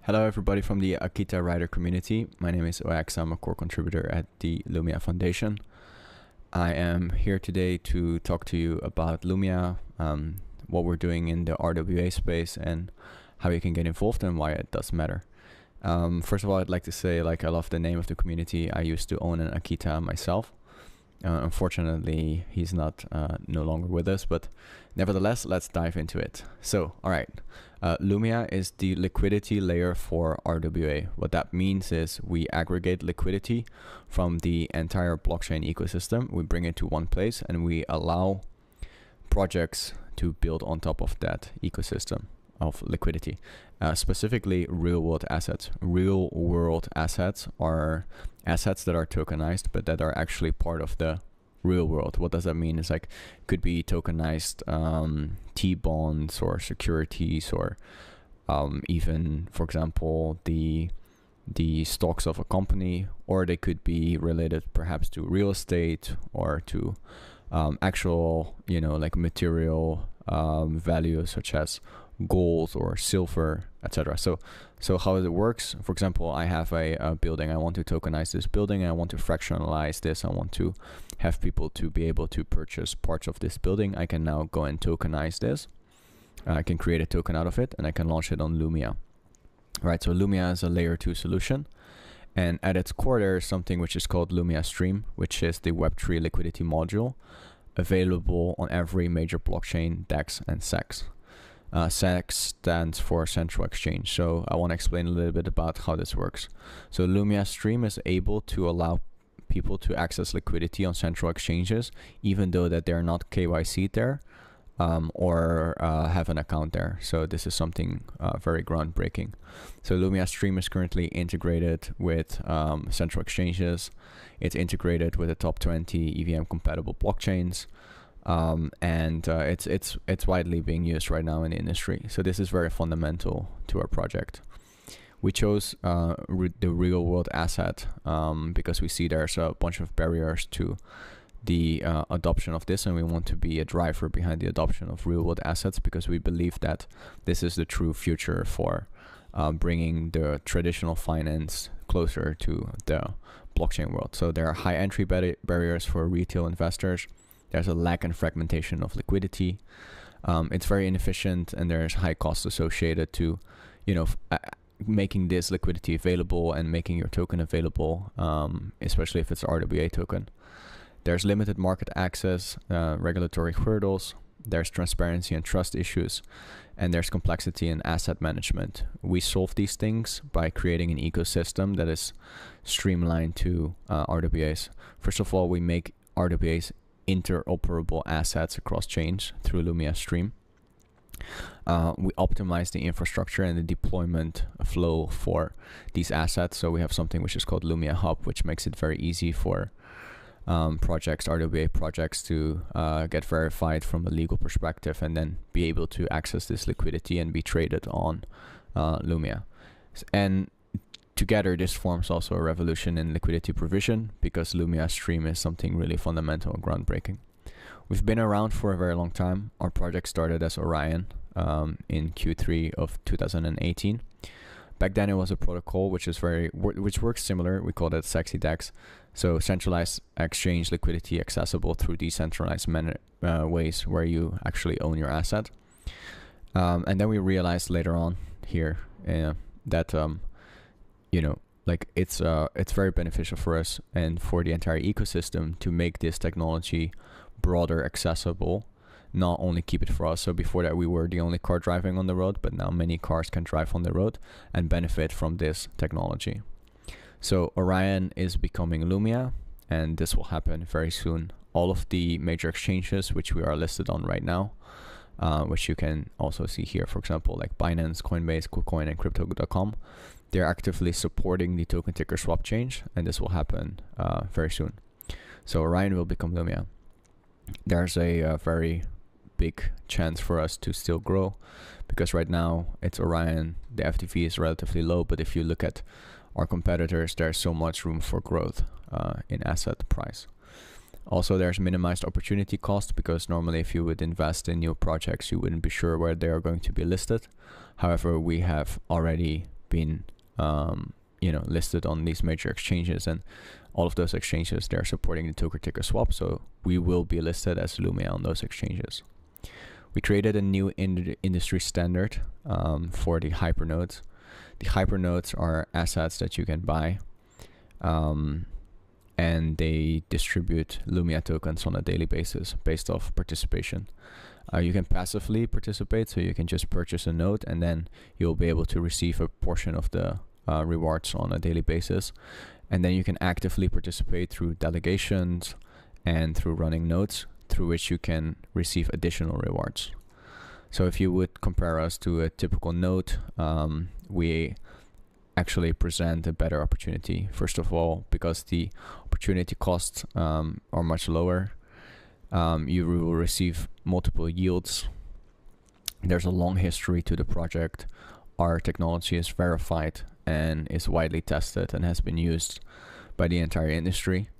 Hello everybody from the Akita Writer community. My name is Oax. I'm a core contributor at the Lumia Foundation. I am here today to talk to you about Lumia, what we're doing in the RWA space and how you can get involved and why it does matter. First of all, I'd like to say I love the name of the community. I used to own an Akita myself. Unfortunately, he's not no longer with us, but nevertheless, let's dive into it. So, all right, Lumia is the liquidity layer for RWA. What that means is we aggregate liquidity from the entire blockchain ecosystem. We bring it to one place and we allow projects to build on top of that ecosystem of liquidity, specifically real-world assets. Real-world assets are assets that are tokenized, but that are actually part of the real world. What does that mean? It's like could be tokenized T-bonds or securities, or even, for example, the stocks of a company, or they could be related perhaps to real estate or to actual, like material value such as gold or silver, etc. So how it works, for example, I have a building. I want to tokenize this building. I want to fractionalize this. I want to have people to be able to purchase parts of this building. I can now go and tokenize this. I can create a token out of it and I can launch it on Lumia. Right, so Lumia is a layer 2 solution. And at its core, there is something which is called Lumia Stream, which is the Web3 liquidity module available on every major blockchain, DEX and SEX. SEX stands for Central Exchange. So I want to explain a little bit about how this works. So Lumia Stream is able to allow people to access liquidity on central exchanges, even though that they're not KYC'd there or have an account there. So this is something very groundbreaking. So Lumia Stream is currently integrated with central exchanges. It's integrated with the top 20 EVM compatible blockchains. And it's widely being used right now in the industry. So this is very fundamental to our project. We chose the real world asset because we see there's a bunch of barriers to the adoption of this, and we want to be a driver behind the adoption of real world assets because we believe that this is the true future for bringing the traditional finance closer to the blockchain world. So there are high entry barriers for retail investors. There's a lack and fragmentation of liquidity. It's very inefficient, and there's high costs associated to, making this liquidity available and making your token available, especially if it's an RWA token. There's limited market access, regulatory hurdles. There's transparency and trust issues, and there's complexity in asset management. We solve these things by creating an ecosystem that is streamlined to RWAs. First of all, we make RWAs interoperable assets across chains through Lumia Stream. We optimize the infrastructure and the deployment flow for these assets. So we have something which is called Lumia Hub, which makes it very easy for projects, RWA projects, to get verified from a legal perspective and then be able to access this liquidity and be traded on Lumia. And together, this forms also a revolution in liquidity provision because Lumia Stream is something really fundamental and groundbreaking. We've been around for a very long time. Our project started as Orion in Q3 of 2018. Back then, it was a protocol which works similar. We called it Sexy DEX. So centralized exchange liquidity accessible through decentralized ways where you actually own your asset. And then we realized later on here that it's very beneficial for us and for the entire ecosystem to make this technology broader accessible, not only keep it for us. So before that, we were the only car driving on the road, but now many cars can drive on the road and benefit from this technology. So Orion is becoming Lumia, and this will happen very soon. All of the major exchanges, which we are listed on right now, which you can also see here, for example, like Binance, Coinbase, KuCoin, and Crypto.com, they're actively supporting the token ticker swap change, and this will happen very soon. So Orion will become Lumia. There's a very big chance for us to still grow because right now it's Orion. The FTV is relatively low, but if you look at our competitors, there's so much room for growth in asset price. Also, there's minimized opportunity cost because normally if you would invest in new projects, you wouldn't be sure where they are going to be listed. However, we have already been listed on these major exchanges, and all of those exchanges, they're supporting the token ticker swap, so we will be listed as Lumia on those exchanges. We created a new industry standard for the hypernodes. The hypernodes are assets that you can buy, and they distribute Lumia tokens on a daily basis based off participation. You can passively participate, so you can just purchase a node and then you'll be able to receive a portion of the rewards on a daily basis. And then you can actively participate through delegations and through running nodes, through which you can receive additional rewards. So if you would compare us to a typical node, we actually present a better opportunity. First of all, because the opportunity costs are much lower. You will receive multiple yields. There's a long history to the project. Our technology is verified and is widely tested and has been used by the entire industry.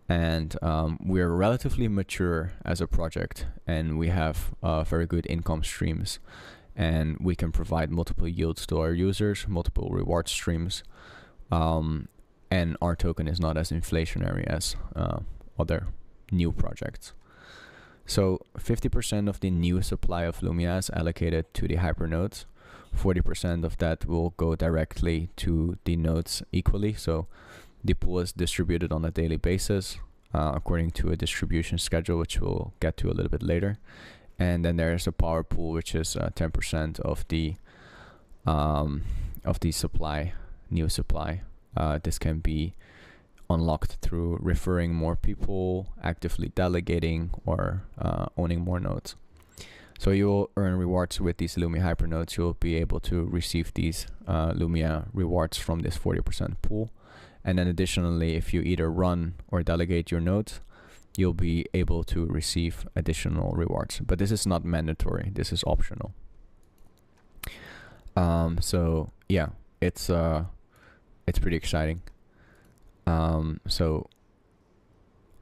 And we're relatively mature as a project, and we have very good income streams, and we can provide multiple yields to our users, multiple reward streams, and our token is not as inflationary as other new projects. So 50% of the new supply of Lumia is allocated to the hypernodes. 40% of that will go directly to the nodes equally. So the pool is distributed on a daily basis according to a distribution schedule, which we'll get to a little bit later. And then there's a power pool, which is 10% of the supply, new supply. This can be unlocked through referring more people, actively delegating, or owning more nodes. So you will earn rewards with these Lumia hypernodes. You'll be able to receive these Lumia rewards from this 40% pool. And then additionally, if you either run or delegate your nodes, you'll be able to receive additional rewards. But this is not mandatory. This is optional. So yeah, it's pretty exciting. So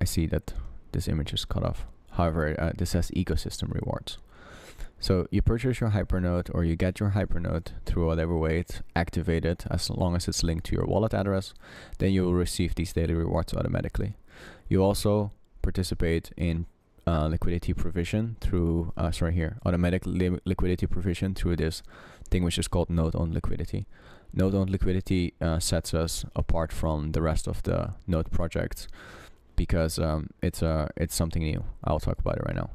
I see that this image is cut off. However, this has ecosystem rewards. So you purchase your hypernode, or you get your hypernode through whatever way it's activated, as long as it's linked to your wallet address, then you will receive these daily rewards automatically. You also participate in liquidity provision through, automatic liquidity provision through this thing which is called node-owned liquidity. Node-owned liquidity sets us apart from the rest of the node projects because it's something new. I'll talk about it right now.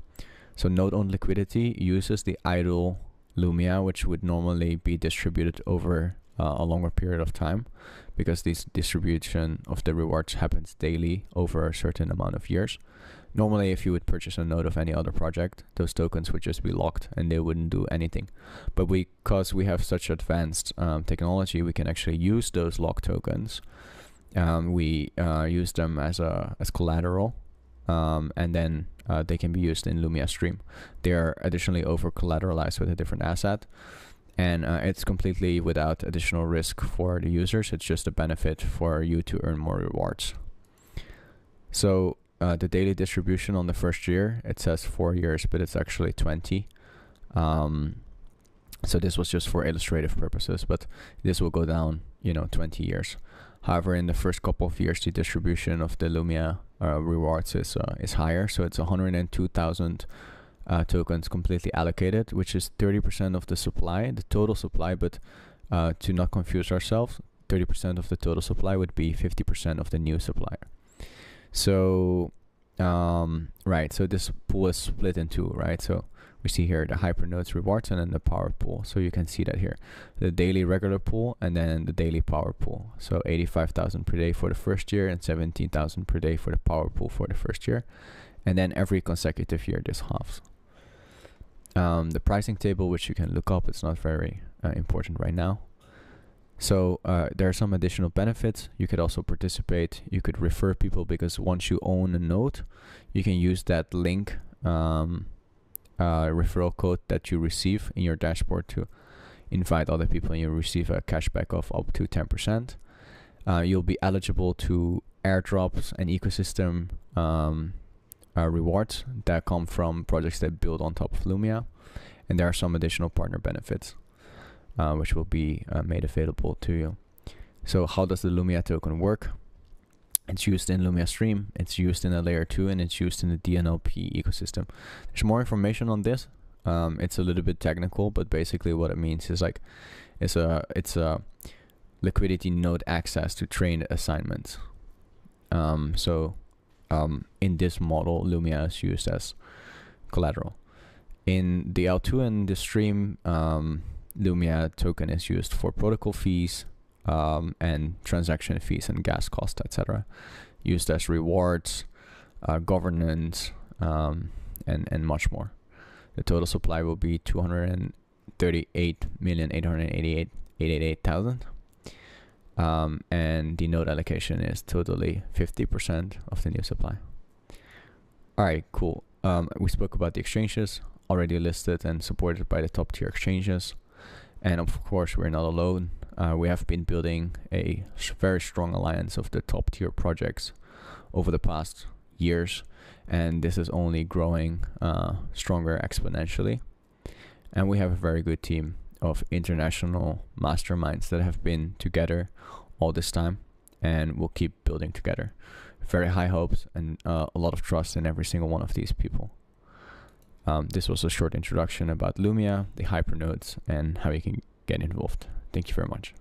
So node-owned liquidity uses the idle Lumia, which would normally be distributed over a longer period of time, because this distribution of the rewards happens daily over a certain amount of years. Normally, if you would purchase a node of any other project, those tokens would just be locked and they wouldn't do anything. But because we have such advanced technology, we can actually use those locked tokens. We use them as collateral, and then they can be used in Lumia Stream. They are additionally over collateralized with a different asset, and it's completely without additional risk for the users. It's just a benefit for you to earn more rewards. So the daily distribution on the first year, it says 4 years, but it's actually 20. So this was just for illustrative purposes, but this will go down, 20 years. However, in the first couple of years, the distribution of the Lumia rewards is higher. So it's 102,000 tokens completely allocated, which is 30% of the supply, the total supply. But to not confuse ourselves, 30% of the total supply would be 50% of the new supplier. So, right, so this pool is split in two, right? So we see here the hypernodes rewards and then the power pool. So you can see that here, the daily regular pool and then the daily power pool. So 85,000 per day for the first year and 17,000 per day for the power pool for the first year. And then every consecutive year this halves. The pricing table, which you can look up, it's not very important right now. So there are some additional benefits. You could also participate. You could refer people, because once you own a node, you can use that link referral code that you receive in your dashboard to invite other people, and you'll receive a cashback of up to 10%. You'll be eligible to airdrops and ecosystem rewards that come from projects that build on top of Lumia, and there are some additional partner benefits. which will be made available to you. So how does the Lumia token work? It's used in Lumia Stream, it's used in a layer 2, and it's used in the DNLP ecosystem. There's more information on this. It's a little bit technical, but basically what it means is like it's a liquidity node access to trained assignments. In this model, Lumia is used as collateral. In the L2 and the Stream, Lumia token is used for protocol fees, and transaction fees and gas cost, etc. Used as rewards, governance, and much more. The total supply will be 238,888,888,000. And the node allocation is totally 50% of the new supply. All right, cool. We spoke about the exchanges, already listed and supported by the top tier exchanges. And of course, we're not alone. We have been building a very strong alliance of the top tier projects over the past years, and this is only growing stronger exponentially. And we have a very good team of international masterminds that have been together all this time, and we'll keep building together. Very high hopes and a lot of trust in every single one of these people. This was a short introduction about Lumia, the hypernodes, and how you can get involved. Thank you very much.